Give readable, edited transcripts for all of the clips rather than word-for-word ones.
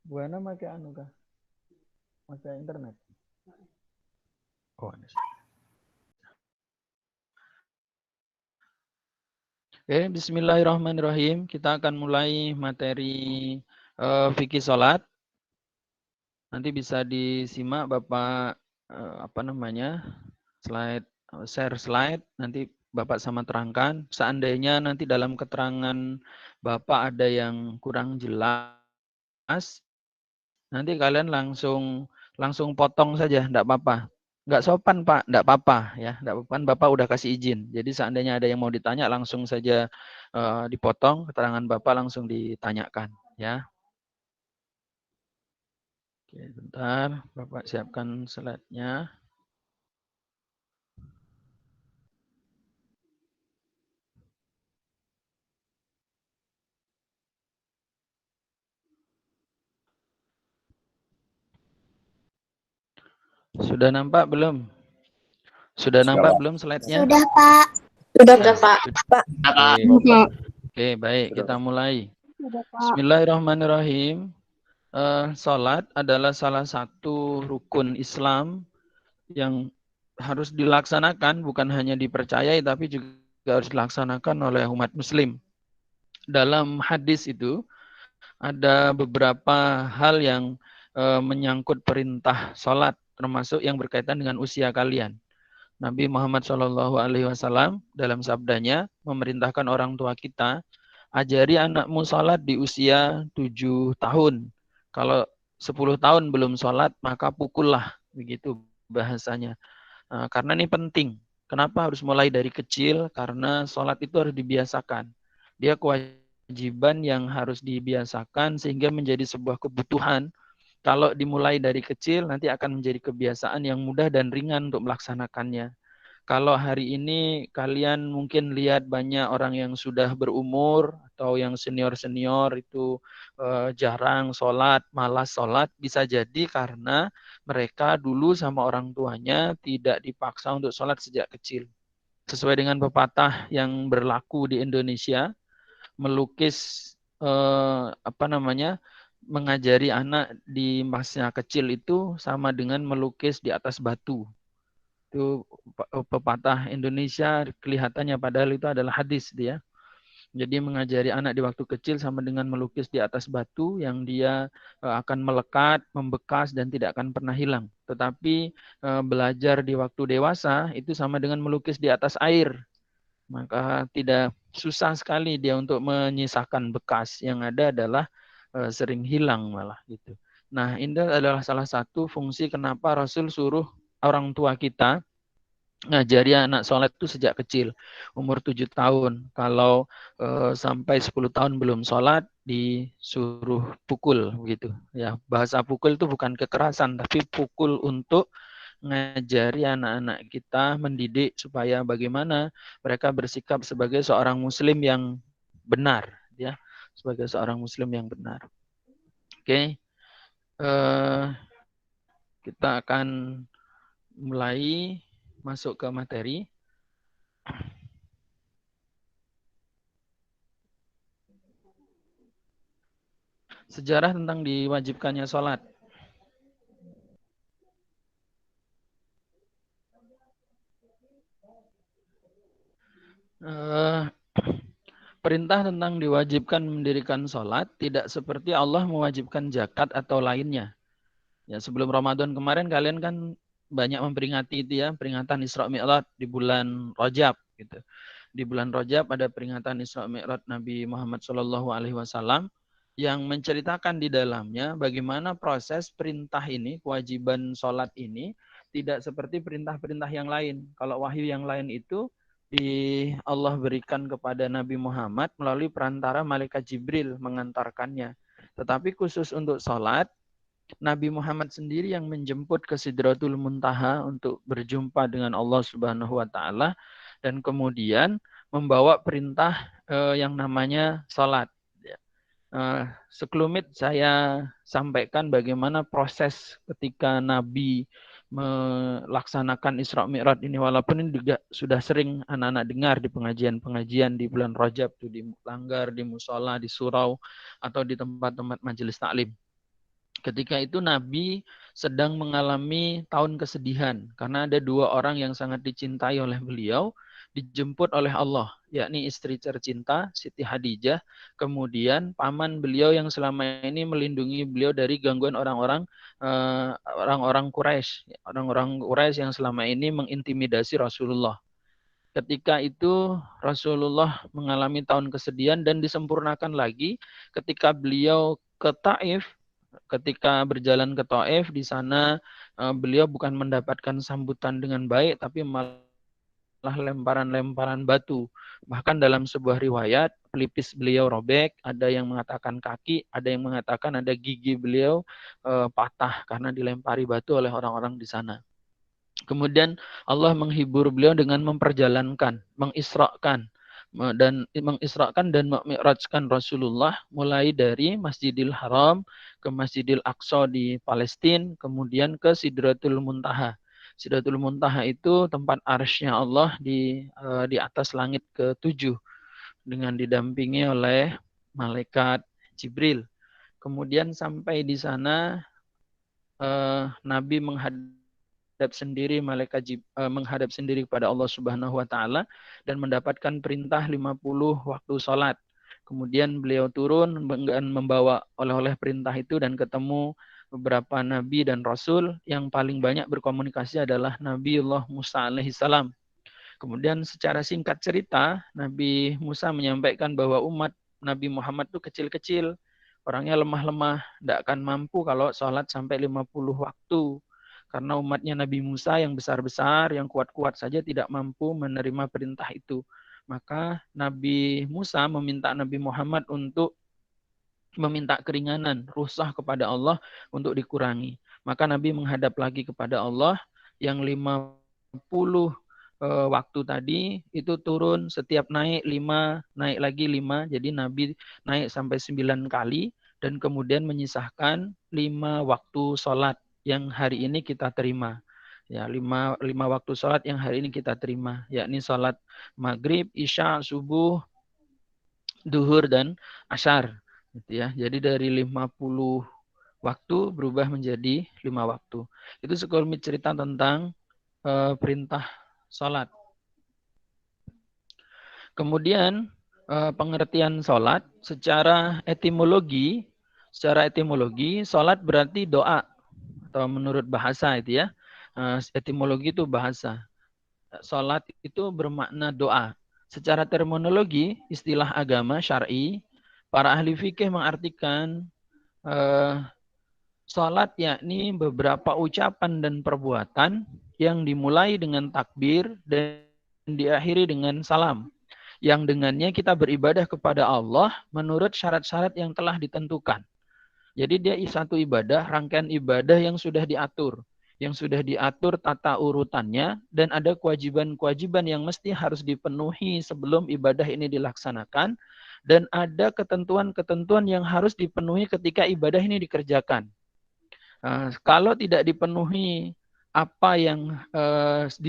Buana pakai anu kah? Pakai internet. Oh, Oke, bismillahirrahmanirrahim. Kita akan mulai materi fikih sholat. Nanti bisa disimak Bapak share slide. Nanti Bapak sama terangkan. Seandainya nanti dalam keterangan Bapak ada yang kurang jelas, nanti kalian langsung potong saja, enggak apa-apa. Enggak sopan, Pak, enggak apa-apa ya. Enggak apa-apa, Bapak udah kasih izin. Jadi seandainya ada yang mau ditanya langsung saja dipotong, keterangan Bapak langsung ditanyakan ya. Oke, bentar, Bapak siapkan slide-nya. Sudah nampak belum? Sudah nampak belum slide-nya? Sudah, Pak. Sudah, Sudah, Pak. Oke. Oke, baik, kita mulai. Sudah, Pak. Bismillahirrahmanirrahim. Salat adalah salah satu rukun Islam yang harus dilaksanakan, bukan hanya dipercayai tapi juga harus dilaksanakan oleh umat muslim. Dalam hadis itu ada beberapa hal yang menyangkut perintah salat, termasuk yang berkaitan dengan usia kalian. Nabi Muhammad SAW dalam sabdanya memerintahkan orang tua kita, ajari anakmu salat di usia 7 tahun. Kalau 10 tahun belum salat, maka pukullah, begitu bahasanya. Karena ini penting. Kenapa harus mulai dari kecil? Karena sholat itu harus dibiasakan. Dia kewajiban yang harus dibiasakan sehingga menjadi sebuah kebutuhan. Kalau dimulai dari kecil, nanti akan menjadi kebiasaan yang mudah dan ringan untuk melaksanakannya. Kalau hari ini kalian mungkin lihat banyak orang yang sudah berumur atau yang senior-senior itu jarang sholat, malas sholat, bisa jadi karena mereka dulu sama orang tuanya tidak dipaksa untuk sholat sejak kecil. Sesuai dengan pepatah yang berlaku di Indonesia, melukis mengajari anak di masa kecil itu sama dengan melukis di atas batu. Itu pepatah Indonesia kelihatannya, padahal itu adalah hadis dia. Jadi mengajari anak di waktu kecil sama dengan melukis di atas batu yang dia akan melekat, membekas dan tidak akan pernah hilang. Tetapi belajar di waktu dewasa itu sama dengan melukis di atas air. Maka tidak susah sekali dia untuk menyisakan bekas. Yang ada adalah sering hilang malah gitu. Nah, ini adalah salah satu fungsi kenapa Rasul suruh orang tua kita ngajari anak sholat itu sejak kecil, umur 7 tahun. Kalau sampai 10 tahun belum sholat, disuruh pukul gitu. Ya, bahasa pukul itu bukan kekerasan, tapi pukul untuk ngajari anak-anak kita, mendidik supaya bagaimana mereka bersikap sebagai seorang muslim yang benar, ya, sebagai seorang muslim yang benar. Oke. Kita akan mulai masuk ke materi. Sejarah tentang diwajibkannya sholat. Perintah tentang diwajibkan mendirikan sholat tidak seperti Allah mewajibkan zakat atau lainnya. Ya, sebelum Ramadan kemarin kalian kan banyak memperingati itu ya, peringatan Isra Mi'raj di bulan Rajab gitu. Di bulan Rajab ada peringatan Isra Mi'raj Nabi Muhammad SAW yang menceritakan di dalamnya bagaimana proses perintah ini, kewajiban sholat ini tidak seperti perintah-perintah yang lain. Kalau wahyu yang lain itu Allah berikan kepada Nabi Muhammad melalui perantara malaikat Jibril mengantarkannya. Tetapi khusus untuk sholat, Nabi Muhammad sendiri yang menjemput ke Sidratul Muntaha untuk berjumpa dengan Allah Subhanahu wa taala dan kemudian membawa perintah yang namanya salat. Sekelumit saya sampaikan bagaimana proses ketika Nabi melaksanakan Isra Mi'raj ini, walaupun ini juga sudah sering anak-anak dengar di pengajian-pengajian di bulan Rajab, di langgar, di musola, di surau atau di tempat-tempat majelis taklim. Ketika itu Nabi sedang mengalami tahun kesedihan karena ada dua orang yang sangat dicintai oleh beliau dijemput oleh Allah, yakni istri tercinta Siti Hadijah, kemudian paman beliau yang selama ini melindungi beliau dari gangguan orang-orang Quraisy yang selama ini mengintimidasi Rasulullah. Ketika itu Rasulullah mengalami tahun kesedihan dan disempurnakan lagi ketika beliau ke Taif. Ketika berjalan ke Taif, di sana beliau bukan mendapatkan sambutan dengan baik, tapi malah lemparan-lemparan batu. Bahkan dalam sebuah riwayat, pelipis beliau robek, ada yang mengatakan kaki, ada yang mengatakan ada gigi beliau patah karena dilempari batu oleh orang-orang di sana. Kemudian Allah menghibur beliau dengan mengisrakan dan memi'rajkan Rasulullah mulai dari Masjidil Haram ke Masjidil Aqsa di Palestina, kemudian ke Sidratul Muntaha. Sidratul Muntaha itu tempat arsy-Nya Allah di atas langit ke-7 dengan didampingi oleh malaikat Jibril. Kemudian sampai di sana Nabi menghadap sendiri kepada Allah Subhanahu wa taala dan mendapatkan perintah 50 waktu salat. Kemudian beliau turun dan membawa oleh-oleh perintah itu dan ketemu beberapa nabi dan rasul. Yang paling banyak berkomunikasi adalah Nabiullah Musa alaihissalam. Kemudian secara singkat cerita, Nabi Musa menyampaikan bahwa umat Nabi Muhammad itu kecil-kecil, orangnya lemah-lemah, tidak akan mampu kalau sholat sampai 50 waktu. Karena umatnya Nabi Musa yang besar-besar, yang kuat-kuat saja tidak mampu menerima perintah itu. Maka Nabi Musa meminta Nabi Muhammad untuk meminta keringanan, rukhsah kepada Allah untuk dikurangi. Maka Nabi menghadap lagi kepada Allah yang 50 waktu tadi itu turun setiap naik 5, naik lagi 5. Jadi Nabi naik sampai 9 kali dan kemudian menyisahkan 5 waktu sholat yang hari ini kita terima. Ya, 5 waktu sholat yang hari ini kita terima, yakni sholat maghrib, isya, subuh, duhur, dan asyar. Gitu ya. Jadi dari 50 waktu berubah menjadi 5 waktu. Itu sekelumit cerita tentang perintah sholat. Kemudian pengertian sholat secara etimologi, sholat berarti doa atau menurut bahasa itu ya. Etimologi itu bahasa. Sholat itu bermakna doa. Secara terminologi, istilah agama syar'i, para ahli fikih mengartikan sholat yakni beberapa ucapan dan perbuatan yang dimulai dengan takbir dan diakhiri dengan salam. Yang dengannya kita beribadah kepada Allah menurut syarat-syarat yang telah ditentukan. Jadi dia satu ibadah, rangkaian ibadah yang sudah diatur. Yang sudah diatur tata urutannya dan ada kewajiban-kewajiban yang mesti harus dipenuhi sebelum ibadah ini dilaksanakan. Dan ada ketentuan-ketentuan yang harus dipenuhi ketika ibadah ini dikerjakan. Kalau tidak dipenuhi apa yang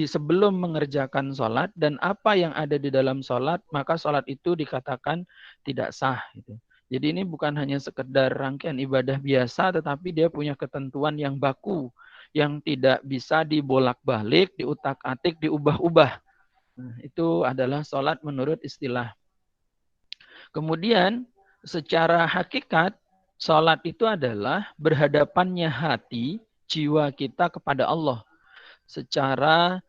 sebelum mengerjakan sholat dan apa yang ada di dalam sholat, maka sholat itu dikatakan tidak sah. Gitu. Jadi ini bukan hanya sekedar rangkaian ibadah biasa, tetapi dia punya ketentuan yang baku, yang tidak bisa dibolak-balik, diutak-atik, diubah-ubah. Nah, itu adalah sholat menurut istilah. Kemudian secara hakikat, sholat itu adalah berhadapannya hati, jiwa kita kepada Allah. Secara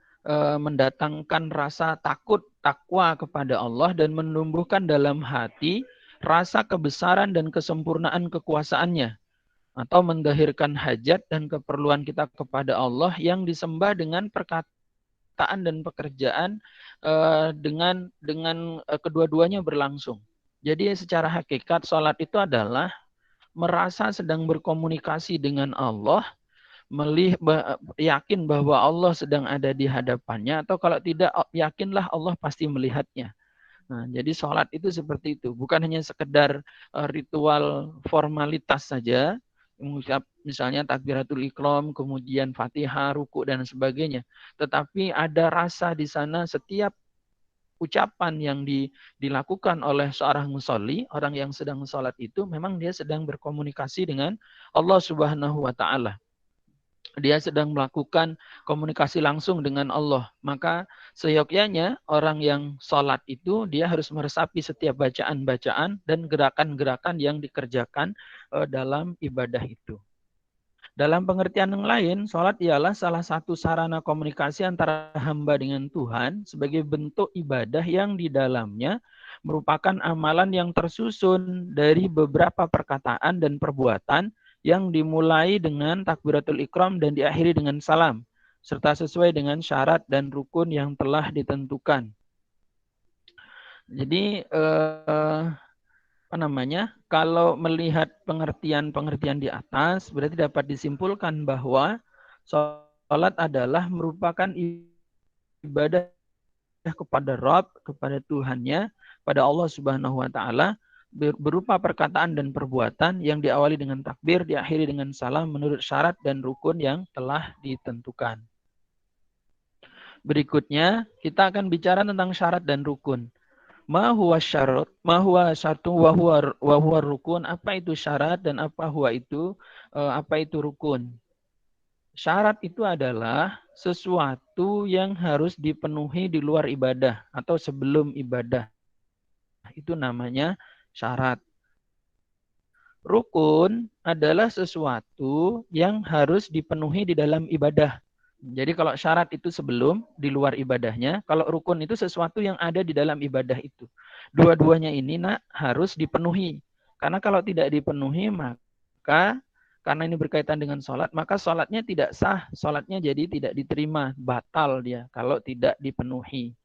mendatangkan rasa takut, takwa kepada Allah dan menumbuhkan dalam hati rasa kebesaran dan kesempurnaan kekuasaannya. Atau mendahirkan hajat dan keperluan kita kepada Allah yang disembah dengan perkataan dan pekerjaan dengan kedua-duanya berlangsung. Jadi secara hakikat sholat itu adalah merasa sedang berkomunikasi dengan Allah, yakin bahwa Allah sedang ada di hadapannya, atau kalau tidak yakinlah Allah pasti melihatnya. Nah, jadi sholat itu seperti itu, bukan hanya sekedar ritual formalitas saja, misalnya takbiratul ikhram, kemudian Fatihah, ruku dan sebagainya, tetapi ada rasa di sana setiap ucapan yang dilakukan oleh seorang musolli, orang yang sedang sholat itu, memang dia sedang berkomunikasi dengan Allah Subhanahu wa Ta'ala. Dia sedang melakukan komunikasi langsung dengan Allah. Maka seyogyanya orang yang sholat itu dia harus meresapi setiap bacaan-bacaan dan gerakan-gerakan yang dikerjakan dalam ibadah itu. Dalam pengertian yang lain, sholat ialah salah satu sarana komunikasi antara hamba dengan Tuhan sebagai bentuk ibadah yang di dalamnya merupakan amalan yang tersusun dari beberapa perkataan dan perbuatan yang dimulai dengan takbiratul ikram dan diakhiri dengan salam, serta sesuai dengan syarat dan rukun yang telah ditentukan. Jadi, kalau melihat pengertian-pengertian di atas, berarti dapat disimpulkan bahwa sholat adalah merupakan ibadah kepada Rabb, kepada Tuhannya, pada Allah Subhanahu wa Ta'ala, berupa perkataan dan perbuatan yang diawali dengan takbir, diakhiri dengan salam menurut syarat dan rukun yang telah ditentukan. Berikutnya, kita akan bicara tentang syarat dan rukun. Ma huwa syarat, ma huwa syartu wa huwa rukun. Apa itu syarat dan apa itu rukun? Syarat itu adalah sesuatu yang harus dipenuhi di luar ibadah atau sebelum ibadah. Itu namanya syarat. Rukun adalah sesuatu yang harus dipenuhi di dalam ibadah. Jadi kalau syarat itu sebelum, di luar ibadahnya. Kalau rukun itu sesuatu yang ada di dalam ibadah itu. Dua-duanya ini harus dipenuhi. Karena kalau tidak dipenuhi, maka karena ini berkaitan dengan sholat, maka sholatnya tidak sah. Sholatnya jadi tidak diterima, batal dia kalau tidak dipenuhi.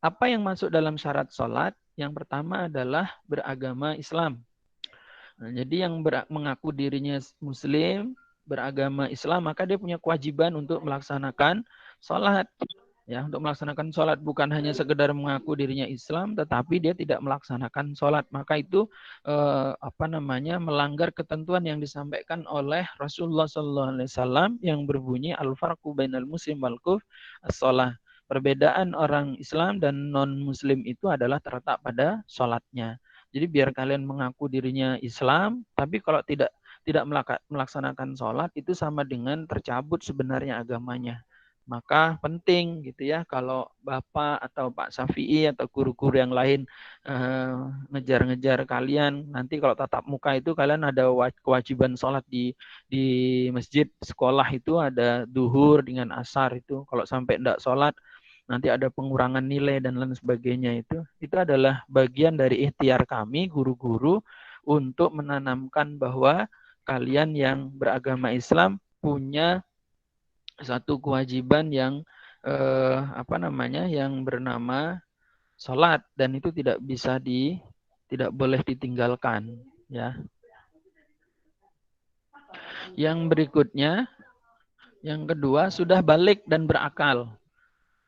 Apa yang masuk dalam syarat sholat? Yang pertama adalah beragama Islam. Nah, jadi yang mengaku dirinya Muslim, beragama Islam, maka dia punya kewajiban untuk melaksanakan sholat. Ya, untuk melaksanakan sholat bukan hanya sekedar mengaku dirinya Islam, tetapi dia tidak melaksanakan sholat. Maka itu melanggar ketentuan yang disampaikan oleh Rasulullah SAW yang berbunyi al-farqu bainal muslim wal kufr as-shalah. Perbedaan orang Islam dan non-Muslim itu adalah terletak pada sholatnya. Jadi biar kalian mengaku dirinya Islam, tapi kalau tidak melaksanakan sholat itu sama dengan tercabut sebenarnya agamanya. Maka penting gitu ya kalau Bapak atau Pak Syafi'i atau guru-guru yang lain ngejar-ngejar kalian, nanti kalau tatap muka itu kalian ada kewajiban sholat di masjid sekolah itu ada duhur dengan asar itu. Kalau sampai tidak sholat nanti ada pengurangan nilai dan lain sebagainya itu adalah bagian dari ikhtiar kami guru-guru untuk menanamkan bahwa kalian yang beragama Islam punya satu kewajiban yang yang bernama sholat dan itu tidak boleh ditinggalkan ya. Yang berikutnya, yang kedua sudah balik dan berakal.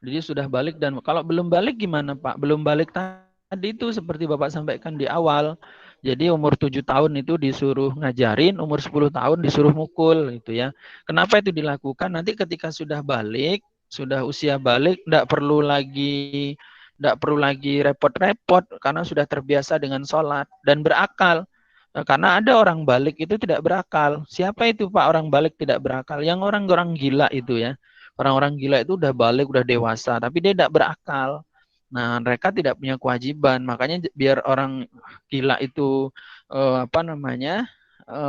Jadi sudah balik dan kalau belum balik gimana Pak? Belum balik tadi itu seperti Bapak sampaikan di awal. Jadi umur 7 tahun itu disuruh ngajarin, umur 10 tahun disuruh mukul gitu ya. Kenapa itu dilakukan? Nanti ketika sudah balik, sudah usia balik, tidak perlu lagi repot-repot karena sudah terbiasa dengan sholat dan berakal. Karena ada orang balik itu tidak berakal. Siapa itu Pak orang balik tidak berakal? Yang orang-orang gila itu ya. Orang-orang gila itu udah balik, udah dewasa, tapi dia tidak berakal. Nah, mereka tidak punya kewajiban. Makanya biar orang gila itu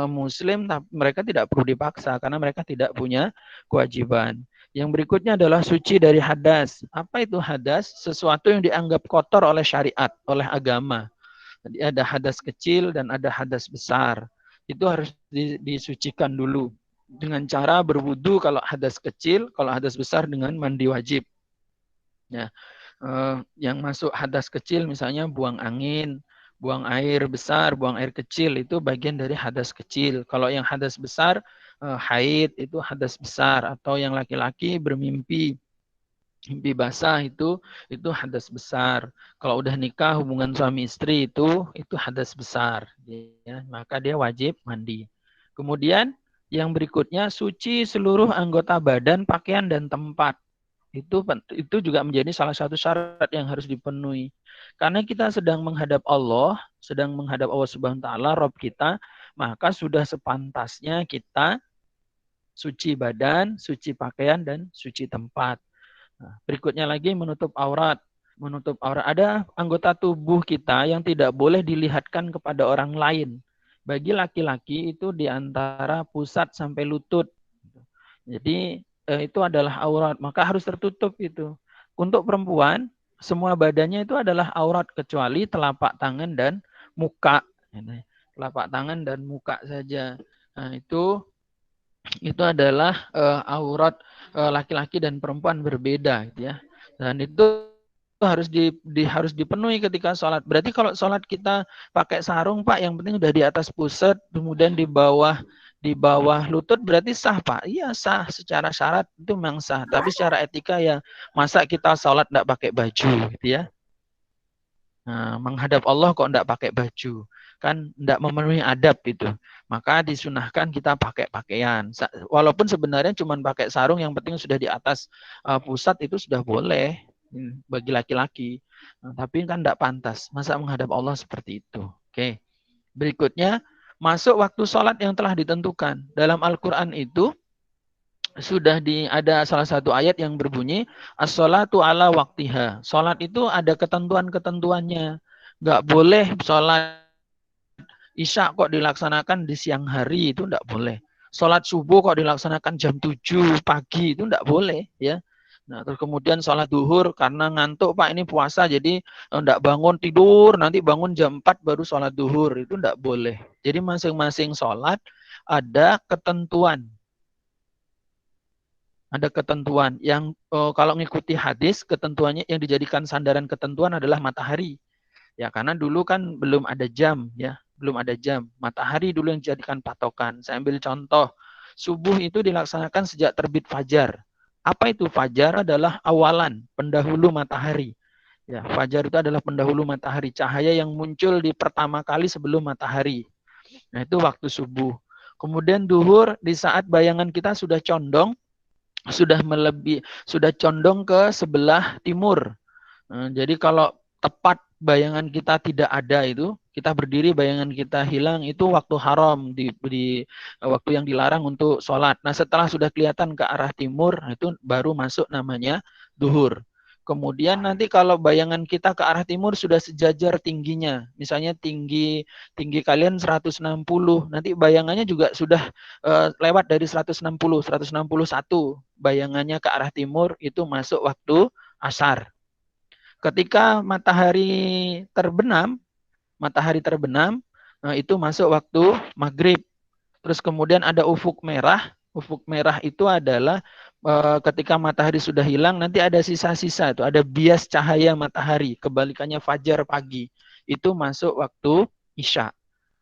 Muslim, tapi mereka tidak perlu dipaksa karena mereka tidak punya kewajiban. Yang berikutnya adalah suci dari hadas. Apa itu hadas? Sesuatu yang dianggap kotor oleh syariat, oleh agama. Jadi ada hadas kecil dan ada hadas besar. Itu harus disucikan dulu dengan cara berwudu kalau hadas kecil, kalau hadas besar dengan mandi wajib. Ya, yang masuk hadas kecil misalnya buang angin, buang air besar, buang air kecil itu bagian dari hadas kecil. Kalau yang hadas besar, haid itu hadas besar atau yang laki-laki bermimpi. Mimpi basah itu hadas besar. Kalau udah nikah hubungan suami istri itu hadas besar. Ya, maka dia wajib mandi. Kemudian yang berikutnya suci seluruh anggota badan, pakaian dan tempat. Itu juga menjadi salah satu syarat yang harus dipenuhi. Karena kita sedang menghadap Allah Subhanahu wa taala, Rabb kita, maka sudah sepantasnya kita suci badan, suci pakaian, dan suci tempat. Nah, berikutnya lagi menutup aurat. Menutup aurat. Ada anggota tubuh kita yang tidak boleh dilihatkan kepada orang lain. Bagi laki-laki itu di antara pusat sampai lutut. Jadi itu adalah aurat, maka harus tertutup itu. Untuk perempuan, semua badannya itu adalah aurat kecuali telapak tangan dan muka. Telapak tangan dan muka saja. Nah, itu adalah aurat laki-laki dan perempuan berbeda, gitu ya. Dan itu harus dipenuhi ketika sholat. Berarti kalau sholat kita pakai sarung, Pak, yang penting udah di atas pusat, kemudian di bawah lutut, berarti sah, Pak. Iya, sah secara syarat itu memang sah. Tapi secara etika ya, masa kita sholat enggak pakai baju, gitu ya. Nah, menghadap Allah kok enggak pakai baju, kan enggak memenuhi adab itu. Maka disunahkan kita pakai pakaian. Walaupun sebenarnya cuma pakai sarung, yang penting sudah di atas pusat itu sudah boleh bagi laki-laki. Nah, tapi kan enggak pantas. Masa menghadap Allah seperti itu. Oke. Berikutnya, masuk waktu sholat yang telah ditentukan. Dalam Al-Quran itu sudah ada salah satu ayat yang berbunyi as-sholatu ala waktiha. Sholat itu ada ketentuan-ketentuannya. Nggak boleh sholat isya kok dilaksanakan di siang hari, itu nggak boleh. Sholat subuh kok dilaksanakan jam 7 pagi, itu nggak boleh, ya. Nah, terus kemudian sholat duhur karena ngantuk, Pak, ini puasa jadi enggak bangun tidur, nanti bangun jam 4 baru sholat duhur, itu enggak boleh. Jadi masing-masing sholat ada ketentuan. Ada ketentuan yang kalau mengikuti hadis, ketentuannya yang dijadikan sandaran ketentuan adalah matahari. Ya, karena dulu kan belum ada jam, ya, belum ada jam. Matahari dulu yang dijadikan patokan. Saya ambil contoh, subuh itu dilaksanakan sejak terbit fajar. Apa itu fajar? Adalah awalan, pendahulu matahari. Ya, fajar itu adalah pendahulu matahari, cahaya yang muncul di pertama kali sebelum matahari. Nah, itu waktu subuh. Kemudian duhur di saat bayangan kita sudah condong, sudah condong ke sebelah timur. Jadi kalau tepat bayangan kita tidak ada itu, kita berdiri bayangan kita hilang, itu waktu haram, di waktu yang dilarang untuk sholat. Nah, setelah sudah kelihatan ke arah timur, itu baru masuk namanya duhur. Kemudian nanti kalau bayangan kita ke arah timur sudah sejajar tingginya, misalnya tinggi kalian 160, nanti bayangannya juga sudah lewat dari 160, 161, bayangannya ke arah timur, itu masuk waktu asar. Ketika matahari terbenam, itu masuk waktu maghrib. Terus kemudian ada ufuk merah. Ufuk merah itu adalah ketika matahari sudah hilang, nanti ada sisa-sisa, itu ada bias cahaya matahari, kebalikannya fajar pagi. Itu masuk waktu isya.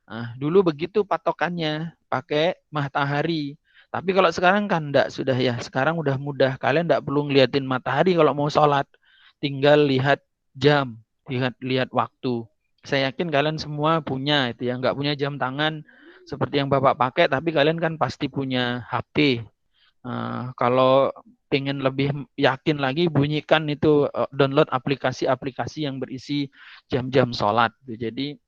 Nah, dulu begitu patokannya, pakai matahari. Tapi kalau sekarang kan enggak, sudah ya. Sekarang udah mudah. Kalian enggak perlu ngeliatin matahari kalau mau sholat. Tinggal lihat jam, lihat waktu. Saya yakin kalian semua punya itu ya, nggak punya jam tangan seperti yang Bapak pakai, tapi kalian kan pasti punya HP. Kalau pengen lebih yakin lagi, bunyikan itu, download aplikasi-aplikasi yang berisi jam-jam sholat. Jadi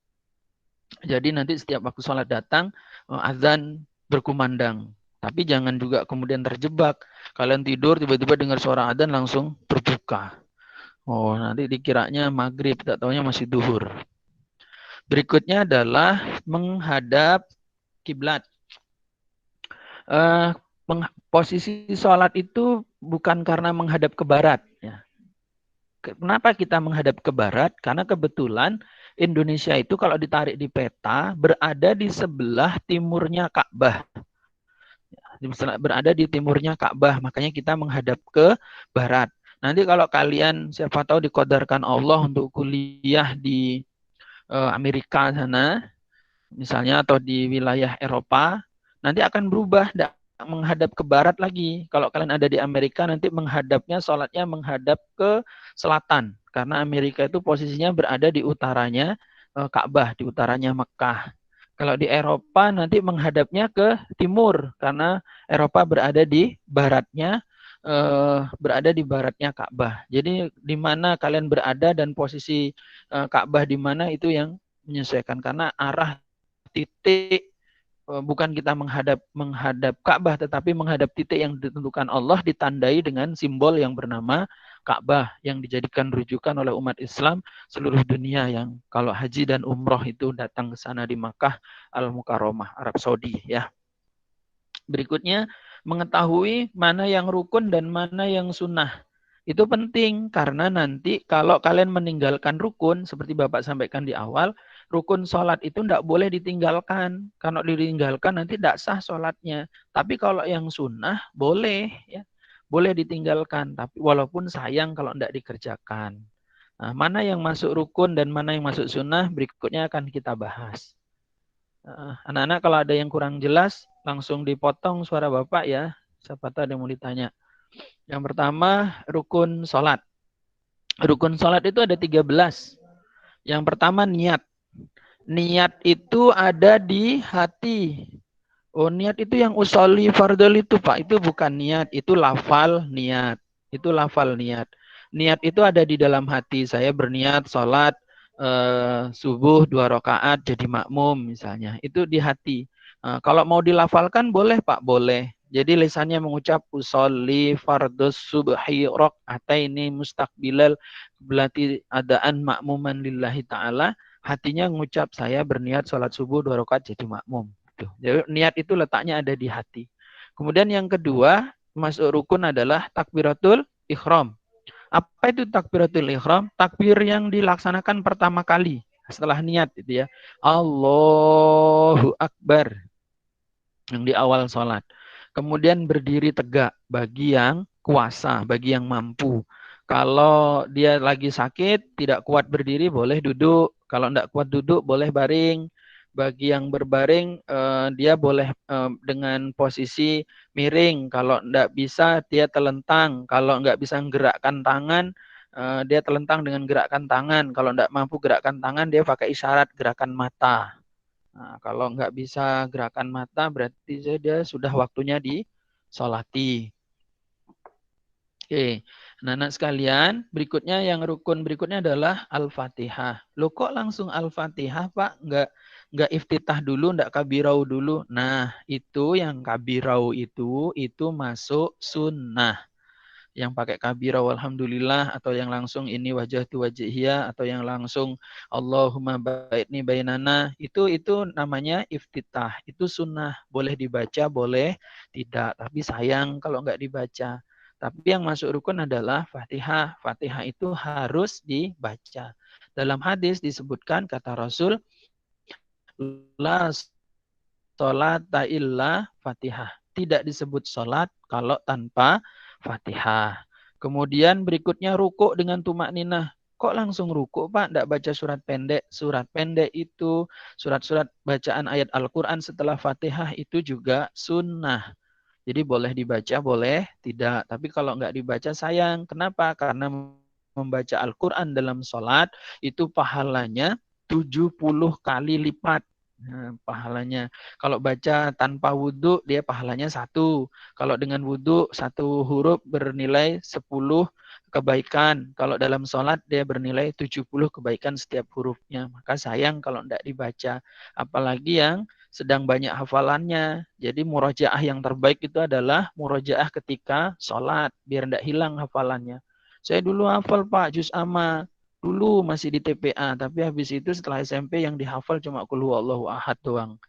nanti setiap waktu sholat datang, azan berkumandang. Tapi jangan juga kemudian terjebak. Kalian tidur tiba-tiba dengar suara azan langsung berbuka. Oh, nanti dikiranya maghrib, tak taunya masih duhur. Berikutnya adalah menghadap kiblat. Posisi sholat itu bukan karena menghadap ke barat. Ya. Kenapa kita menghadap ke barat? Karena kebetulan Indonesia itu kalau ditarik di peta berada di sebelah timurnya Ka'bah. Berada di timurnya Ka'bah, makanya kita menghadap ke barat. Nanti kalau kalian siapa tahu dikodarkan Allah untuk kuliah di Amerika sana, misalnya, atau di wilayah Eropa, nanti akan berubah, tidak menghadap ke barat lagi. Kalau kalian ada di Amerika, nanti menghadapnya, sholatnya menghadap ke selatan. Karena Amerika itu posisinya berada di utaranya Ka'bah, di utaranya Mekah. Kalau di Eropa nanti menghadapnya ke timur, karena Eropa berada di baratnya berada di baratnya Ka'bah. Jadi di mana kalian berada dan posisi Ka'bah di mana itu yang menyesuaikan, karena arah titik bukan kita menghadap Ka'bah, tetapi menghadap titik yang ditentukan Allah, ditandai dengan simbol yang bernama Ka'bah yang dijadikan rujukan oleh umat Islam seluruh dunia yang kalau haji dan umroh itu datang ke sana di Makkah Al-Mukarramah, Arab Saudi ya. Berikutnya, mengetahui mana yang rukun dan mana yang sunnah. Itu penting karena nanti kalau kalian meninggalkan rukun, seperti Bapak sampaikan di awal, rukun sholat itu tidak boleh ditinggalkan. Kalau ditinggalkan nanti tidak sah sholatnya. Tapi kalau yang sunnah boleh, ya, boleh ditinggalkan. Tapi walaupun sayang kalau tidak dikerjakan. Nah, mana yang masuk rukun dan mana yang masuk sunnah berikutnya akan kita bahas. Anak-anak kalau ada yang kurang jelas langsung dipotong suara Bapak ya. Siapa tahu ada yang mau ditanya. Yang pertama, rukun sholat. Rukun sholat itu ada 13. Yang pertama, niat. Niat itu ada di hati. Oh, niat itu yang usolli fardol itu, Pak. Itu bukan niat, itu lafal niat. Itu lafal niat. Niat itu ada di dalam hati. Saya berniat sholat subuh 2 rakaat jadi makmum misalnya. Itu di hati. Kalau mau dilafalkan boleh, Pak, boleh. Jadi lisannya mengucap usolli fardus subhi rakaataini mustaqbilal berarti adaan makmuman lillahi ta'ala. Hatinya mengucap saya berniat sholat subuh 2 rakaat jadi makmum. Jadi niat itu letaknya ada di hati. Kemudian yang kedua masuk rukun adalah takbiratul ihram. Apa itu takbiratul ihram? Takbir yang dilaksanakan pertama kali setelah niat itu ya. Allahu Akbar yang di awal sholat. Kemudian berdiri tegak bagi yang kuasa, bagi yang mampu. Kalau dia lagi sakit, tidak kuat berdiri, boleh duduk. Kalau tidak kuat duduk, boleh baring. Bagi yang berbaring, dia boleh dengan posisi miring. Kalau tidak bisa, dia telentang. Kalau nggak bisa menggerakkan tangan, dia telentang dengan gerakkan tangan. Kalau tidak mampu gerakkan tangan, dia pakai isyarat gerakan mata. Nah, kalau nggak bisa gerakan mata, berarti dia sudah waktunya disolati. Oke, anak-anak sekalian, berikutnya yang rukun berikutnya adalah Al-Fatihah. Loh kok langsung Al-Fatihah, Pak? Nggak iftitah dulu, nggak kabirau dulu. Nah, itu yang kabirau itu masuk sunnah. Yang pakai kabira walhamdulillah atau yang langsung ini wajah tu wajhiyah atau yang langsung Allahumma ba'idni bainana itu namanya iftitah. Itu sunnah, boleh dibaca, boleh tidak. Tapi sayang kalau nggak dibaca. Tapi yang masuk rukun adalah Fatihah. Fatihah itu harus dibaca. Dalam hadis disebutkan kata Rasul la sholata illa Fatihah. Tidak disebut sholat kalau tanpa Fatihah. Kemudian berikutnya rukuk dengan tumak ninah. Kok langsung rukuk, Pak? Tidak baca surat pendek. Surat pendek itu surat-surat bacaan ayat Al-Quran setelah Fatihah itu juga sunnah. Jadi boleh dibaca, boleh tidak. Tapi kalau nggak dibaca sayang. Kenapa? Karena membaca Al-Quran dalam sholat itu pahalanya 70 kali lipat. Nah, pahalanya. Kalau baca tanpa wudhu, dia pahalanya 1. Kalau dengan wudhu, 1 huruf bernilai 10 kebaikan. Kalau dalam sholat, dia bernilai 70 kebaikan setiap hurufnya. Maka sayang kalau tidak dibaca. Apalagi yang sedang banyak hafalannya. Jadi murojaah yang terbaik itu adalah murojaah ketika sholat. Biar tidak hilang hafalannya. Saya dulu hafal, Pak, juz amma. Dulu masih di TPA, tapi habis itu setelah SMP yang dihafal cuma qul huwallahu ahad doang.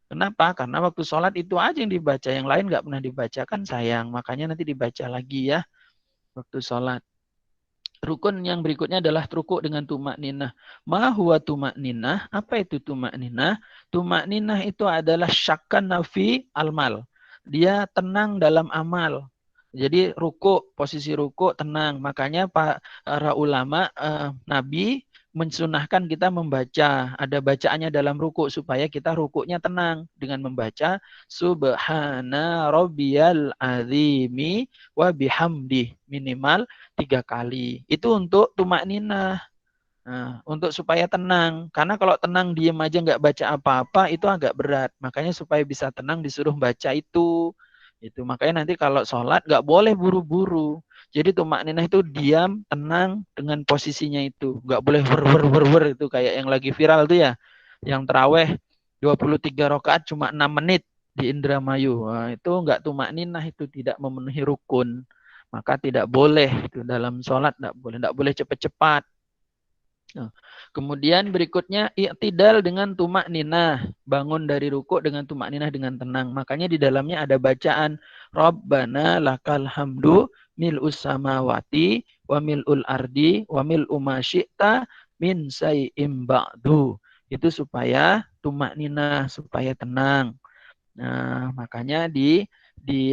Kenapa? Karena waktu sholat itu aja yang dibaca, yang lain nggak pernah dibaca, kan sayang. Makanya nanti dibaca lagi ya waktu sholat. Rukun yang berikutnya adalah rukuk dengan tumak ninah. Ma huwa tumak ninah? Apa itu tumak ninah? Tumak ninah itu adalah syakkan nafi almal. Dia tenang dalam amal. Jadi rukuk, posisi rukuk tenang. Makanya para ulama Nabi mensunahkan kita membaca. Ada bacaannya dalam rukuk supaya kita rukuknya tenang dengan membaca Subhana rabbiyal azimi wa bihamdi minimal 3 kali. Itu untuk tumak ninah. Nah, untuk supaya tenang. Karena kalau tenang diem aja nggak baca apa-apa itu agak berat. Makanya supaya bisa tenang disuruh baca itu. Itu makanya nanti kalau sholat nggak boleh buru-buru. Jadi tumakninah itu diam, tenang dengan posisinya itu. Nggak boleh wer itu kayak yang lagi viral tuh ya. Yang terawih 23 rakaat cuma 6 menit di Indramayu. Nah, itu nggak tumakninah, itu tidak memenuhi rukun. Maka tidak boleh itu dalam sholat, nggak boleh cepat-cepat. Nah, kemudian berikutnya i'tidal dengan tumak ninah, bangun dari rukuk dengan tumak ninah dengan tenang. Makanya di dalamnya ada bacaan Rabbana lakal hamdu mil'us samawati wa mil'ul ardi wa mil'u ma syi'ta min say'im ba'du. Itu supaya tumak ninah, supaya tenang. Nah, makanya di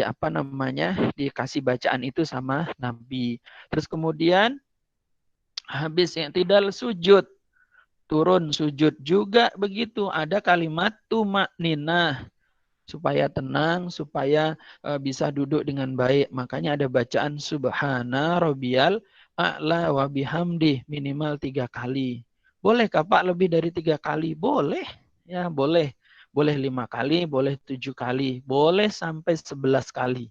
apa namanya? Dikasih bacaan itu sama Nabi. Terus kemudian habis i'tidal sujud, turun sujud juga begitu. Ada kalimat tumak ninah supaya tenang, supaya bisa duduk dengan baik. Makanya ada bacaan subhana rabbiyal a'la wa bihamdi minimal 3 kali. Bolehkah Pak lebih dari 3 kali? Boleh. Ya, boleh. Boleh 5 kali, boleh 7 kali, boleh sampai 11 kali.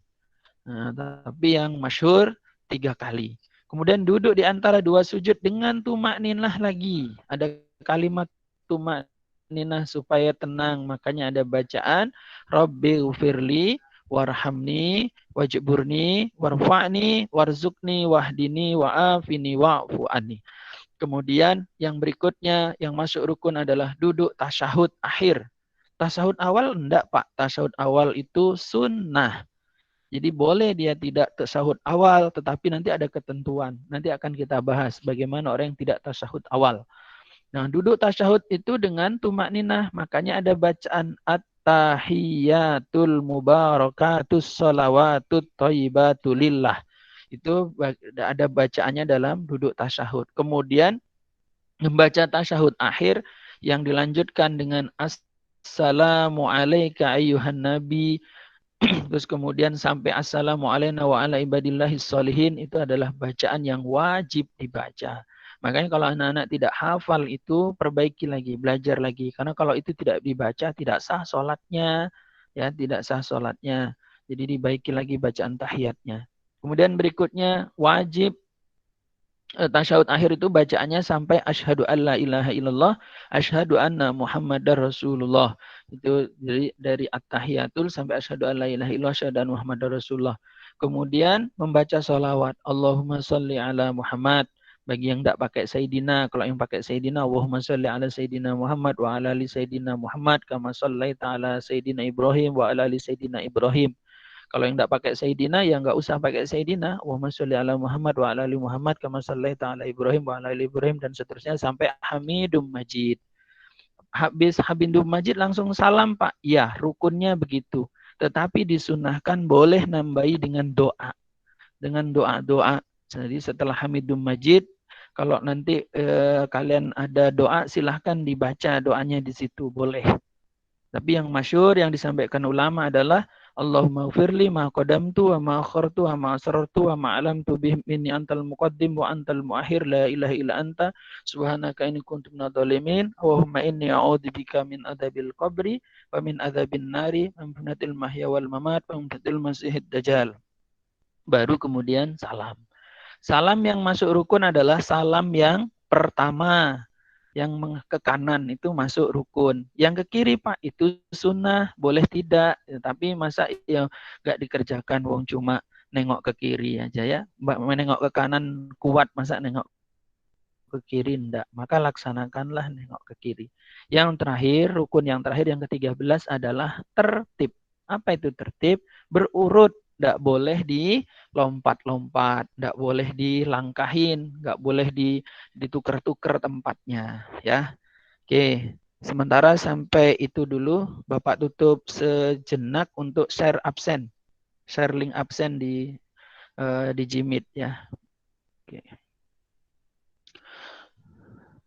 Nah, tapi yang masyhur 3 kali. Kemudian duduk di antara dua sujud dengan tumak ninah lagi. Ada kalimat tumak ninah supaya tenang. Makanya ada bacaan Rabbi ufirli warhamni wajburni warfa'ni warzukni wahdini wa'afini wa'fu anni. Kemudian yang berikutnya yang masuk rukun adalah duduk tasyahud akhir. Tasyahud awal enggak Pak. Tasyahud awal itu sunnah. Jadi boleh dia tidak tasyahud awal, tetapi nanti ada ketentuan. Nanti akan kita bahas bagaimana orang yang tidak tasyahud awal. Nah, duduk tasyahud itu dengan tumak ninah. Makanya ada bacaan at-tahiyatul mubarakatus salawatut thayyibatulillah. Itu ada bacaannya dalam duduk tasyahud. Kemudian membaca tasyahud akhir yang dilanjutkan dengan assalamu alayka ayyuhan nabi. Terus kemudian sampai assalamu alayna wa ala ibadillahis sholihin, itu adalah bacaan yang wajib dibaca. Makanya kalau anak-anak tidak hafal itu perbaiki lagi, belajar lagi. Karena kalau itu tidak dibaca tidak sah sholatnya, ya tidak sah sholatnya. Jadi dibaiki lagi bacaan tahiyatnya. Kemudian berikutnya wajib tasyahud akhir itu bacaannya sampai asyhadu alla ilaha illallah, asyhadu anna muhammadar rasulullah. Itu dari at-tahiyatul sampai asyhadu alla ilaha illallah, asyhadu anna muhammadar rasulullah. Kemudian membaca sholawat. Allahumma sholli ala Muhammad. Bagi yang tidak pakai Sayyidina, kalau yang pakai Sayyidina, Allahumma sholli ala Sayyidina Muhammad wa ala ali Sayyidina Muhammad kama shallaita ala Sayyidina Ibrahim wa ala ali Sayyidina Ibrahim. Kalau yang tidak pakai Sayyidina, ya nggak usah pakai Sayyidina. Allahumma sholli ala Muhammad wa ala ali Muhammad kama shallaita ala Ibrahim wa ala ali Ibrahim dan seterusnya sampai Hamidum Majid. Habis Hamidum Majid langsung salam Pak. Ya, rukunnya begitu. Tetapi disunahkan boleh nambahi dengan doa. Dengan doa-doa. Jadi setelah Hamidum Majid, kalau nanti kalian ada doa, silahkan dibaca doanya di situ, boleh. Tapi yang masyhur yang disampaikan ulama adalah Allahumma firli ma qadamtu wa ma akhartu wa ma asrartu wa ma alamtu bih minni antal muqaddim wa antal muakhir la ilaha illa anta subhanaka inni kuntu minadh dhalimin Allahumma inni a'udzubika min adzabil qabri wa min adzabin nari wa min fitnatil mahya wal mamat wa min fitnatil masiihid dajjal. Baru kemudian salam. Salam yang masuk rukun adalah salam yang pertama. Yang ke kanan itu masuk rukun. Yang ke kiri Pak itu sunnah, boleh tidak. Tapi masa yang nggak dikerjakan, wong cuma nengok ke kiri aja ya. Menengok ke kanan kuat, masa nengok ke kiri enggak. Maka laksanakanlah nengok ke kiri. Yang terakhir, rukun yang terakhir yang ke-13 adalah tertib. Apa itu tertib? Berurut. Enggak boleh dilompat-lompat, enggak boleh dilangkahin, enggak boleh ditukar-tukar tempatnya, ya. Oke, sementara sampai itu dulu, Bapak tutup sejenak untuk share absen, share link absen di Jimit ya. Oke.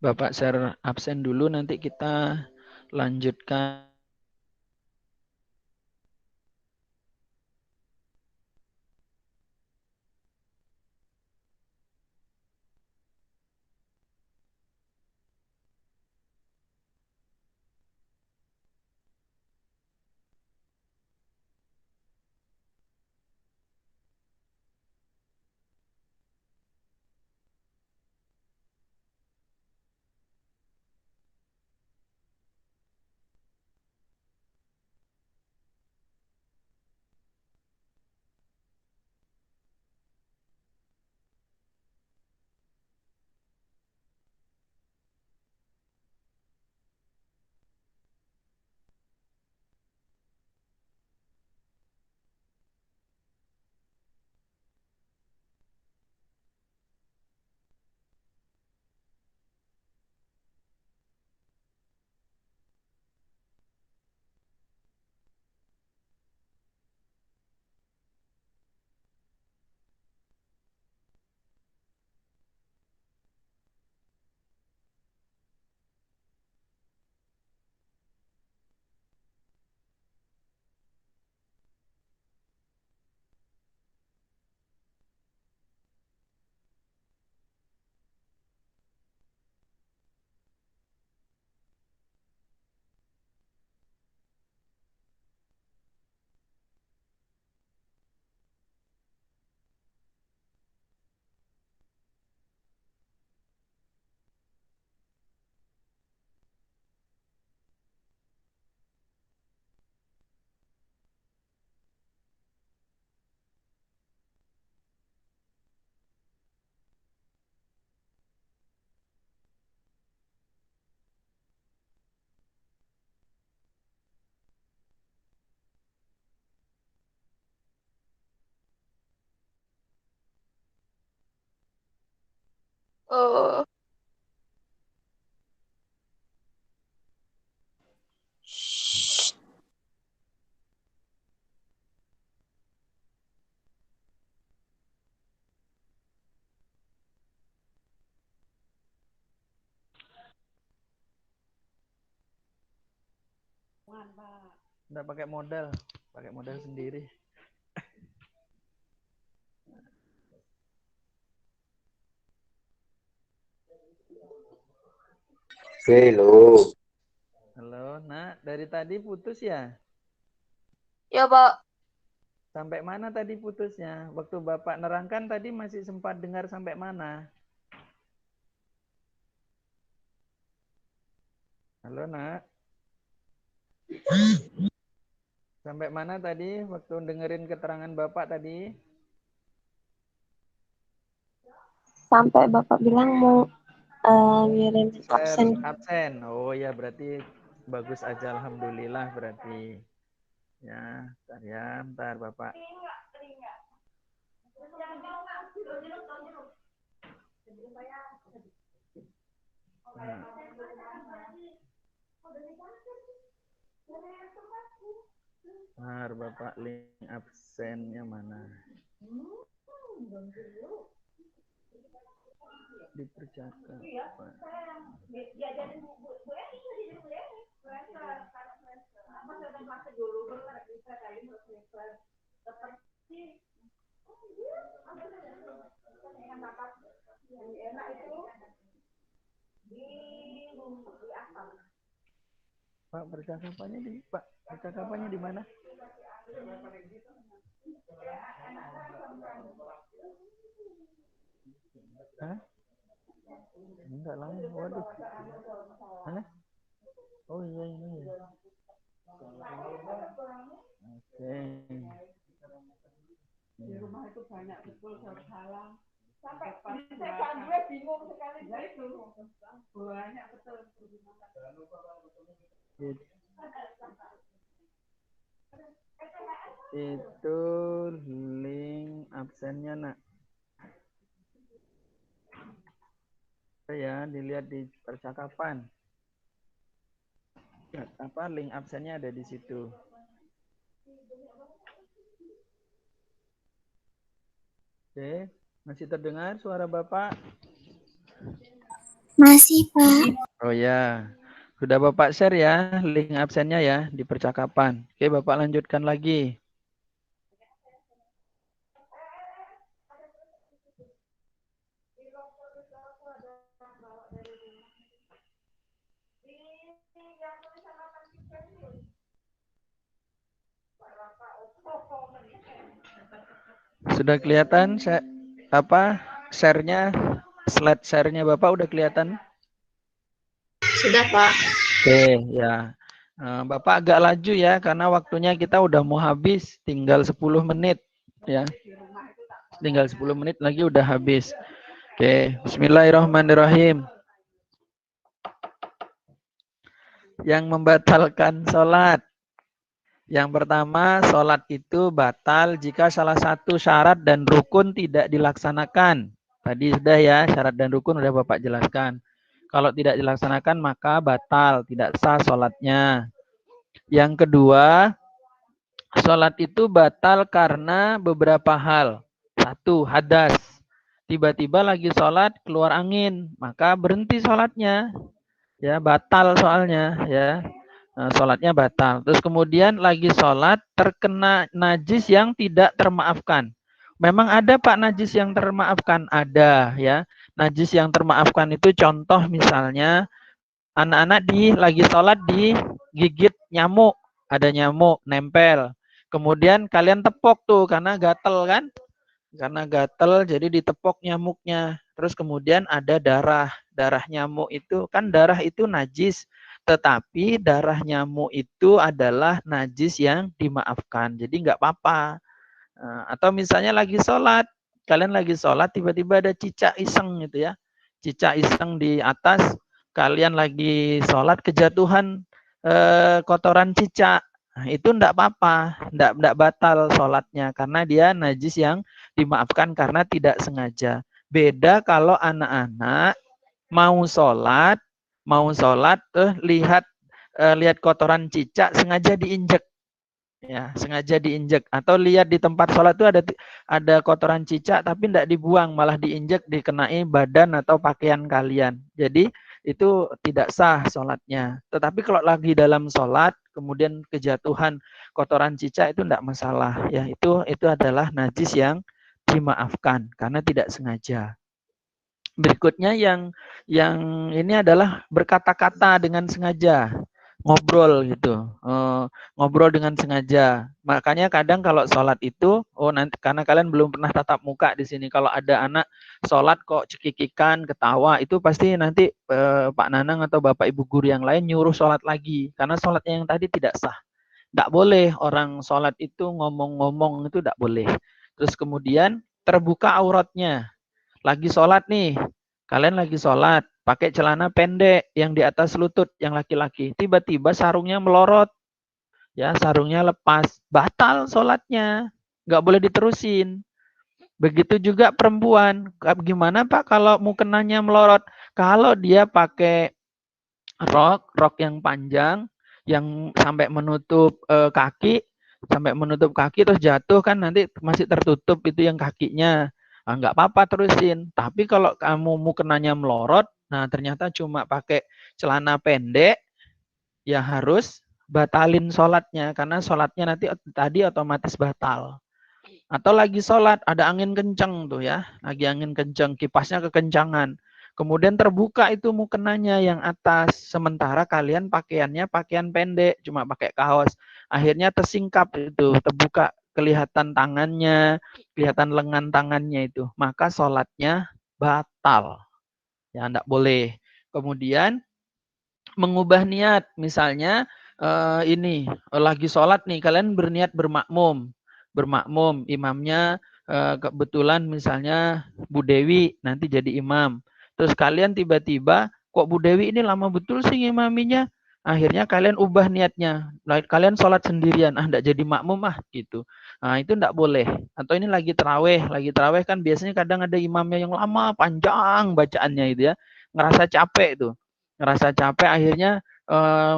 Bapak share absen dulu, nanti kita lanjutkan. Oh. Nggak pakai modal sendiri. Halo. Halo, Nak. Dari tadi putus ya? Ya, Pak. Sampai mana tadi putusnya? Waktu Bapak nerangkan tadi masih sempat dengar sampai mana? Halo, Nak. Sampai mana tadi waktu dengerin keterangan Bapak tadi? Sampai Bapak bilang mau ngirim absen. Absen. Oh ya, berarti bagus aja. Alhamdulillah berarti. Ya, bentar Bapak. Nah. Bentar Bapak, link absennya mana? Di percakapan. Pak, percakapannya di mana? Hah? Enggak lah, waduh. Hah? Oh iya ini. Oke. Di rumah itu banyak betul salah. Sampai gue bingung sekali itu. Banyak betul. Itu link absennya, Nak. Ya, dilihat di percakapan. Apa link absennya ada di situ. Oke, masih terdengar suara Bapak? Masih, Pak. Oh ya. Sudah Bapak share ya link absennya ya di percakapan. Oke, Bapak lanjutkan lagi. Sudah kelihatan share-nya, slide share-nya Bapak udah kelihatan? Sudah, Pak. Oke, ya. Bapak agak laju ya karena waktunya kita udah mau habis, tinggal 10 menit ya. Tinggal 10 menit lagi udah habis. Oke, bismillahirrahmanirrahim. Yang membatalkan sholat. Yang pertama, sholat itu batal jika salah satu syarat dan rukun tidak dilaksanakan. Tadi sudah ya, syarat dan rukun sudah Bapak jelaskan. Kalau tidak dilaksanakan maka batal, tidak sah sholatnya. Yang kedua, sholat itu batal karena beberapa hal. Satu, hadas. Tiba-tiba lagi sholat keluar angin, maka berhenti sholatnya. Ya, batal soalnya ya. Sholatnya batal. Terus kemudian lagi sholat terkena najis yang tidak termaafkan. Memang ada Pak najis yang termaafkan, ada ya. Najis yang termaafkan itu contoh misalnya anak-anak lagi sholat digigit nyamuk, ada nyamuk nempel. Kemudian kalian tepok tuh karena gatel kan? Karena gatel jadi ditepok nyamuknya. Terus kemudian ada darah nyamuk itu kan darah itu najis, tetapi darah nyamuk itu adalah najis yang dimaafkan. Jadi nggak apa-apa. Atau misalnya lagi sholat, kalian lagi sholat tiba-tiba ada cicak iseng gitu ya. Cicak iseng di atas, kalian lagi sholat kejatuhan kotoran cicak. Nah, itu enggak apa-apa, enggak batal sholatnya karena dia najis yang dimaafkan karena tidak sengaja. Beda kalau anak-anak mau sholat, lihat lihat kotoran cicak sengaja diinjek. Ya, sengaja diinjek atau lihat di tempat sholat itu ada kotoran cicak tapi tidak dibuang, malah diinjek, dikenai badan atau pakaian kalian. Jadi itu tidak sah sholatnya. Tetapi kalau lagi dalam sholat kemudian kejatuhan kotoran cicak itu tidak masalah. Ya, itu adalah najis yang dimaafkan karena tidak sengaja. Berikutnya yang ini adalah berkata-kata dengan sengaja, ngobrol gitu, ngobrol dengan sengaja. Makanya kadang kalau sholat itu, nanti karena kalian belum pernah tatap muka di sini, kalau ada anak sholat kok cekikikan, ketawa, itu pasti nanti Pak Nanang atau Bapak Ibu guru yang lain nyuruh sholat lagi, karena sholatnya yang tadi tidak sah. Tidak boleh orang sholat itu ngomong-ngomong, itu tidak boleh. Terus kemudian terbuka auratnya. Lagi sholat nih, kalian lagi sholat, pakai celana pendek yang di atas lutut, yang laki-laki. Tiba-tiba sarungnya melorot, ya sarungnya lepas, batal sholatnya, nggak boleh diterusin. Begitu juga perempuan, gimana Pak kalau mukenanya melorot? Kalau dia pakai rok yang panjang, yang sampai menutup kaki terus jatuh kan nanti masih tertutup itu yang kakinya. Nggak apa-apa terusin. Tapi kalau kamu mukenanya melorot, nah ternyata cuma pakai celana pendek, ya harus batalin sholatnya karena sholatnya nanti tadi otomatis batal. Atau lagi sholat ada angin kencang tuh ya, lagi angin kencang, kipasnya kekencangan. Kemudian terbuka itu mukenanya yang atas, sementara kalian pakaiannya pakaian pendek, cuma pakai kaos. Akhirnya tersingkap itu, terbuka kelihatan tangannya, kelihatan lengan tangannya itu. Maka sholatnya batal. Ya, enggak boleh. Kemudian mengubah niat, misalnya ini lagi sholat nih, kalian berniat bermakmum, imamnya kebetulan misalnya Bu Dewi nanti jadi imam, terus kalian tiba-tiba kok Bu Dewi ini lama betul sih imaminya, akhirnya kalian ubah niatnya, kalian sholat sendirian, enggak jadi makmum gitu, nah itu enggak boleh. Atau ini lagi terawih kan biasanya kadang ada imamnya yang lama panjang bacaannya itu ya, ngerasa capek akhirnya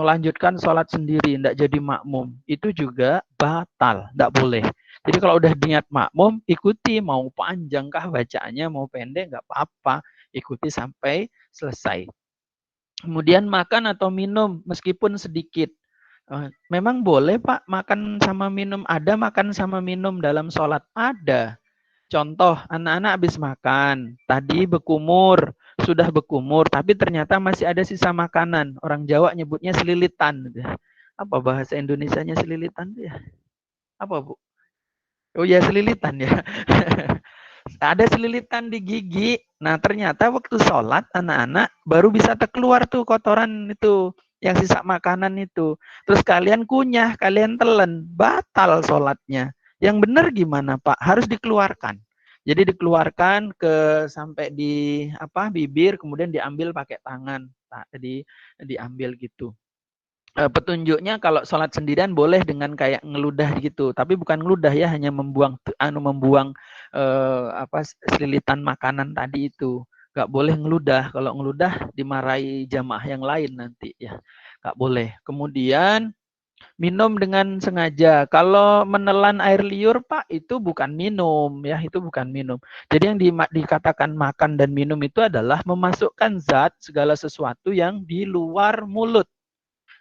lanjutkan sholat sendiri, tidak jadi makmum, itu juga batal, tidak boleh. Jadi kalau udah niat makmum, ikuti, mau panjang kah bacaannya, mau pendek nggak apa-apa, ikuti sampai selesai. Kemudian makan atau minum meskipun sedikit. Memang boleh Pak makan sama minum, ada makan sama minum dalam sholat, ada. Contoh, anak-anak habis makan, tadi berkumur, sudah berkumur, tapi ternyata masih ada sisa makanan. Orang Jawa nyebutnya selilitan. Apa bahasa Indonesianya selilitan? Ya? Apa Bu? Oh ya selilitan ya. Ada selilitan di gigi. Nah ternyata waktu sholat anak-anak baru bisa terkeluar tuh kotoran itu, yang sisa makanan itu. Terus kalian kunyah, kalian telan, batal sholatnya. Yang benar gimana Pak? Harus dikeluarkan. Jadi dikeluarkan sampai di bibir, kemudian diambil pakai tangan, diambil gitu. Petunjuknya kalau sholat sendirian boleh dengan kayak ngeludah gitu, tapi bukan ngeludah ya, hanya membuang selilitan makanan tadi itu. Nggak boleh ngeludah, kalau ngeludah dimarahi jamaah yang lain nanti ya, nggak boleh. Kemudian minum dengan sengaja. Kalau menelan air liur Pak, itu bukan minum ya, itu bukan minum. Jadi yang dikatakan makan dan minum itu adalah memasukkan zat segala sesuatu yang di luar mulut.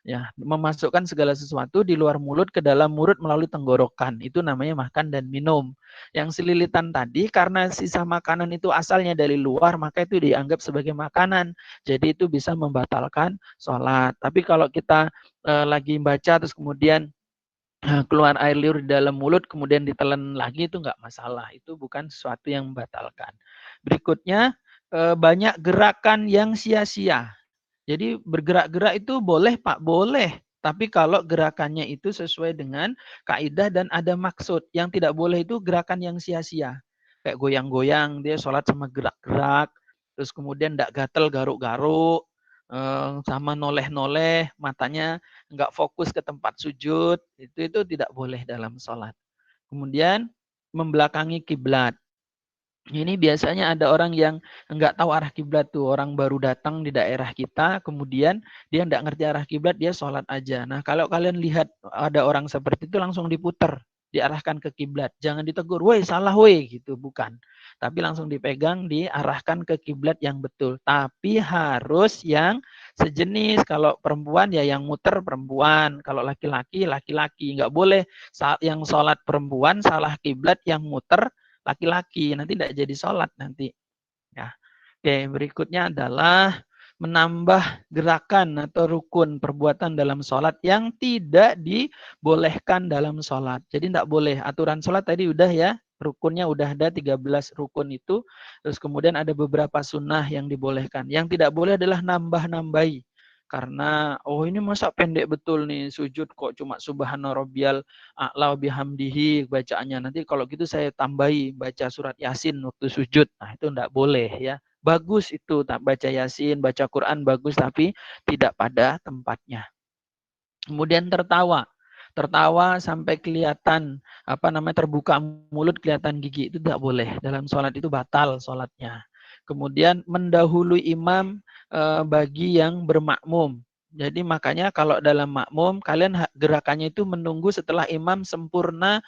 Ya, memasukkan segala sesuatu di luar mulut ke dalam mulut melalui tenggorokan. Itu namanya makan dan minum. Yang selilitan tadi karena sisa makanan itu asalnya dari luar, maka itu dianggap sebagai makanan. Jadi itu bisa membatalkan sholat. Tapi kalau kita lagi baca terus kemudian keluar air liur di dalam mulut kemudian ditelan lagi, itu enggak masalah. Itu bukan sesuatu yang membatalkan. Berikutnya banyak gerakan yang sia-sia. Jadi bergerak-gerak itu boleh Pak, boleh. Tapi kalau gerakannya itu sesuai dengan kaidah dan ada maksud. Yang tidak boleh itu gerakan yang sia-sia. Kayak goyang-goyang, dia sholat sama gerak-gerak. Terus kemudian tidak gatel garuk-garuk. Sama noleh-noleh, matanya nggak fokus ke tempat sujud. Itu tidak boleh dalam sholat. Kemudian membelakangi kiblat. Ini biasanya ada orang yang nggak tahu arah kiblat tuh, orang baru datang di daerah kita, kemudian dia nggak ngerti arah kiblat, dia sholat aja. Nah, kalau kalian lihat ada orang seperti itu, langsung diputer, diarahkan ke kiblat. Jangan ditegur, woi salah woi, gitu, bukan. Tapi langsung dipegang, diarahkan ke kiblat yang betul. Tapi harus yang sejenis. Kalau perempuan ya yang muter perempuan, kalau laki-laki laki-laki. Nggak boleh saat yang sholat perempuan salah kiblat, yang muter laki-laki, nanti tidak jadi sholat nanti. Ya. Oke, berikutnya adalah menambah gerakan atau rukun perbuatan dalam sholat yang tidak dibolehkan dalam sholat. Jadi tidak boleh. Aturan sholat tadi udah ya, rukunnya udah ada 13 rukun itu. Terus kemudian ada beberapa sunnah yang dibolehkan. Yang tidak boleh adalah nambah-nambahi. Karena, oh ini masa pendek betul nih, sujud kok cuma subhana rabbiyal a'la bihamdihi bacaannya. Nanti kalau gitu saya tambahi baca surat Yasin waktu sujud. Nah, itu enggak boleh ya. Bagus itu baca Yasin, baca Quran bagus tapi tidak pada tempatnya. Kemudian tertawa. Tertawa sampai kelihatan terbuka mulut, kelihatan gigi, itu tidak boleh. Dalam sholat itu batal sholatnya. Kemudian mendahului imam bagi yang bermakmum. Jadi makanya kalau dalam makmum kalian gerakannya itu menunggu setelah imam sempurna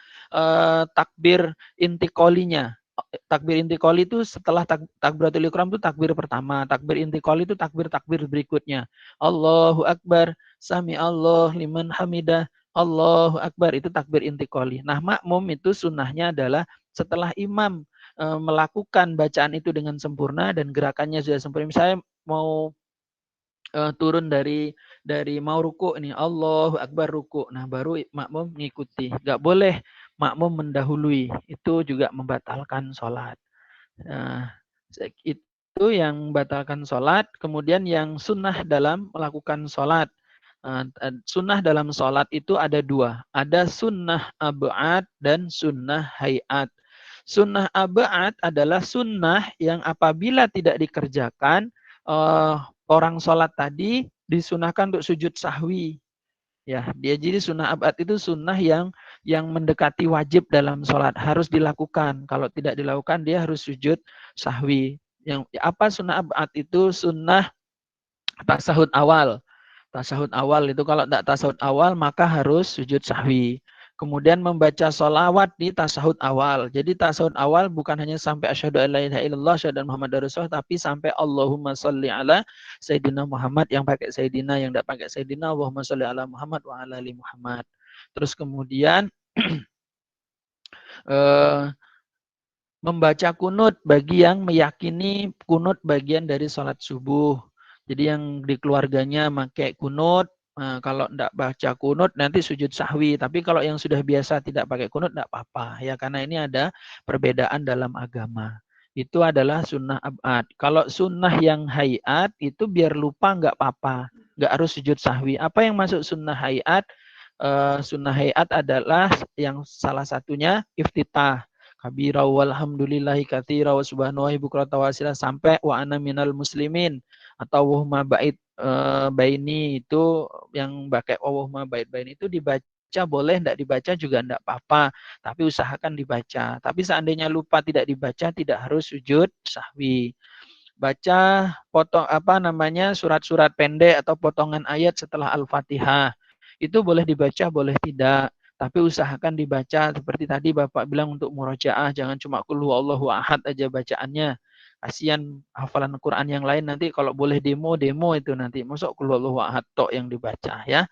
takbir intikolinya. Takbir intikoli itu setelah takbiratul ihram itu takbir pertama. Takbir intikoli itu takbir berikutnya. Allahu Akbar, sami Allah liman hamidah, Allahu Akbar, itu takbir intikoli. Nah, makmum itu sunnahnya adalah setelah imam melakukan bacaan itu dengan sempurna dan gerakannya sudah sempurna. Misalnya mau turun dari mau ruku ini, Allahu Akbar ruku. Nah, baru makmum mengikuti. Enggak boleh makmum mendahului. Itu juga membatalkan sholat. Nah, itu yang membatalkan sholat. Kemudian yang sunnah dalam melakukan sholat. Sunnah dalam sholat itu ada dua. Ada sunnah ab'ad dan sunnah hayat. Sunnah ab'ad adalah sunnah yang apabila tidak dikerjakan, orang sholat tadi disunahkan untuk sujud sahwi. Ya, dia jadi sunnah ab'ad itu sunnah yang mendekati wajib dalam sholat, harus dilakukan. Kalau tidak dilakukan dia harus sujud sahwi. Yang apa sunnah ab'ad itu? Sunnah tasahud awal. Tasahud awal itu kalau tidak tasahud awal maka harus sujud sahwi. Kemudian membaca sholawat di tasahud awal. Jadi tasahud awal bukan hanya sampai asyhadu an la ilaha illallah, asyhadu anna muhammadar rasulullah, tapi sampai Allahumma sholli ala sayyidina Muhammad, yang pakai sayyidina, yang tidak pakai sayyidina, Allahumma sholli ala Muhammad wa ala ali Muhammad. Terus kemudian membaca kunut bagi yang meyakini kunut bagian dari sholat subuh. Jadi yang di keluarganya pakai kunut, kalau tidak baca kunut nanti sujud sahwi. Tapi kalau yang sudah biasa tidak pakai kunut tidak apa-apa ya, karena ini ada perbedaan dalam agama. Itu adalah sunnah ab'ad. Kalau sunnah yang hayat itu biar lupa nggak apa-apa, nggak harus sujud sahwi. Apa yang masuk sunnah hayat? Sunnah hayat adalah yang salah satunya iftitah. Kabira walhamdulillahi katsira wa subhanallahi bukrata wasila sampai wa ana minal muslimin atau wahuma bait baini, itu yang pakai wahuma bait baini itu dibaca boleh, tidak dibaca juga tidak apa-apa, tapi usahakan dibaca. Tapi seandainya lupa tidak dibaca tidak harus sujud sahwi. Baca surat-surat pendek atau potongan ayat setelah Al-Fatihah. Itu boleh dibaca, boleh tidak. Tapi usahakan dibaca seperti tadi Bapak bilang untuk murojaah, jangan cuma qul huwallahu ahad aja bacaannya. Kasihan hafalan Quran yang lain nanti kalau boleh demo itu nanti. Masuk qul huwallahu ahad tok yang dibaca ya.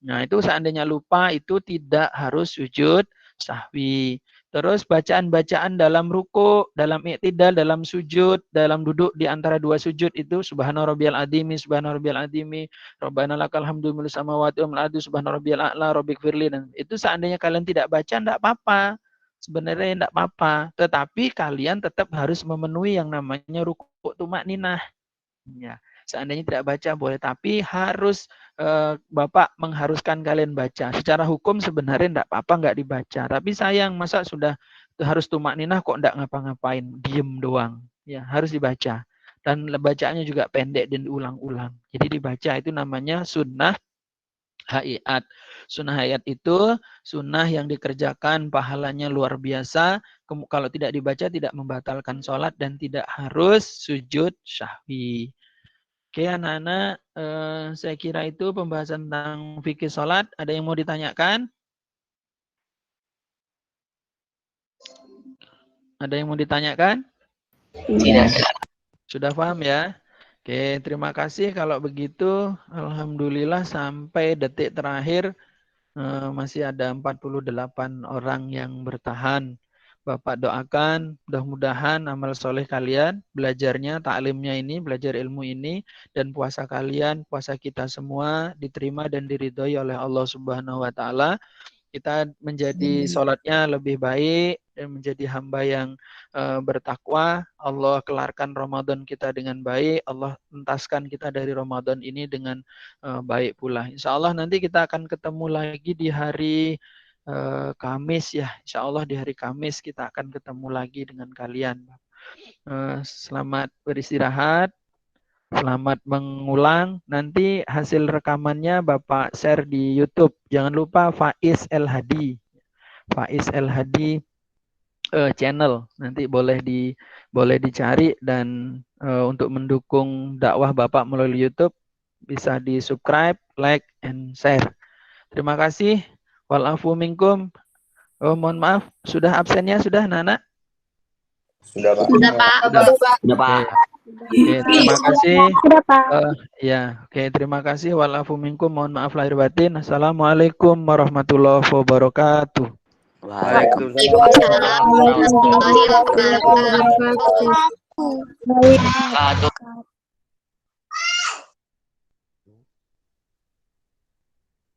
Nah, itu seandainya lupa itu tidak harus sujud sahwi. Terus bacaan-bacaan dalam ruku, dalam i'tidal, dalam sujud, dalam duduk di antara dua sujud itu subhana rabbiyal azimi, subhana rabbiyal azimi, rabbana lakal hamdu milus samawati wal ardi, subhana rabbiyal a'la, rabbighfirli. Dan itu seandainya kalian tidak baca enggak apa-apa. Sebenarnya enggak apa-apa, tetapi kalian tetap harus memenuhi yang namanya ruku tumakninah. Ya, seandainya tidak baca boleh, tapi harus Bapak mengharuskan kalian baca. Secara hukum sebenarnya enggak apa-apa enggak dibaca, tapi sayang masa sudah harus tumakninah kok enggak ngapa-ngapain, diem doang. Ya, harus dibaca. Dan bacaannya juga pendek dan diulang-ulang. Jadi dibaca itu namanya sunnah Hayat. Sunnah hayat itu sunnah yang dikerjakan pahalanya luar biasa. Kalau tidak dibaca tidak membatalkan sholat dan tidak harus sujud syahwi. Oke anak-anak, saya kira itu pembahasan tentang fikih sholat. Ada yang mau ditanyakan? Ada yang mau ditanyakan? Tidak. Sudah paham ya? Oke, terima kasih. Kalau begitu, alhamdulillah sampai detik terakhir masih ada 48 orang yang bertahan. Bapak doakan mudah-mudahan amal soleh kalian, belajarnya, taklimnya ini, belajar ilmu ini, dan puasa kalian, puasa kita semua diterima dan diridhoi oleh Allah Subhanahu wa Ta'ala. Kita menjadi sholatnya lebih baik dan menjadi hamba yang bertakwa. Allah kelarkan Ramadan kita dengan baik. Allah entaskan kita dari Ramadan ini dengan baik pula. Insya Allah nanti kita akan ketemu lagi di hari Kamis ya. Insya Allah di hari Kamis kita akan ketemu lagi dengan kalian. Selamat beristirahat. Selamat mengulang. Nanti hasil rekamannya Bapak share di YouTube. Jangan lupa Faiz El Hadi. Faiz El Hadi channel. Nanti boleh dicari dan untuk mendukung dakwah Bapak melalui YouTube bisa di-subscribe, like, and share. Terima kasih. Walafu minkum. Oh, mohon maaf, sudah absennya sudah Nana? Sudah, Pak. Sudah, Pak. Udah, Pak. Oke, terima kasih. Sudah, Pak. Terima kasih. Walafu minkum. Mohon maaf lahir batin. Assalamualaikum warahmatullahi wabarakatuh. Waalaikumsalam warahmatullahi wabarakatuh.